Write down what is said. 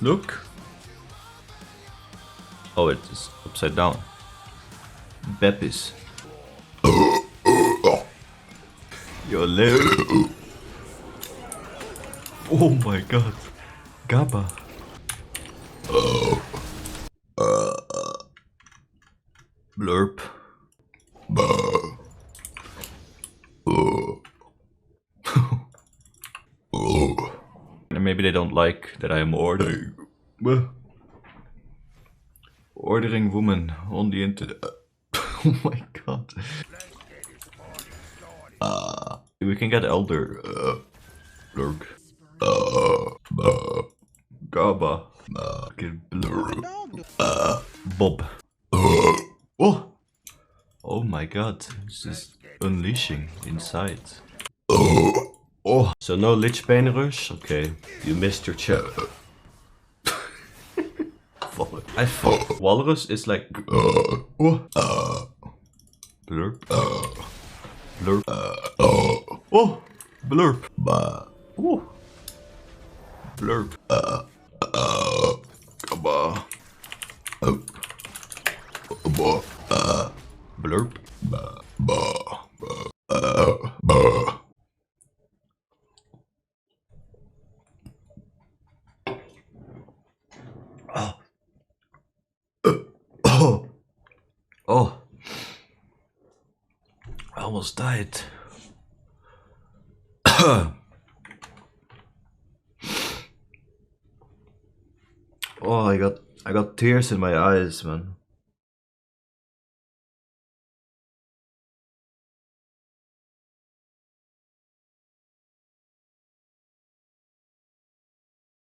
Look. Oh, it is upside down. Beppis. Your lip. Oh my god. Gabba. Blurp. Maybe they don't like that I am ordering. Ordering woman on the internet. Oh my god. We can get elder. Blurk. Gabba. Get blurp. Bob. Oh! Oh my god. This is unleashing inside. Oh! So no Lich Bane rush? Okay. You missed your chip. I thought Walrus is like. Oh! Blurp. Blurp. Oh! Blurp. Oh! Blurp. Gabba. Blurp. Oh. I almost died. Oh, I got tears in my eyes, man.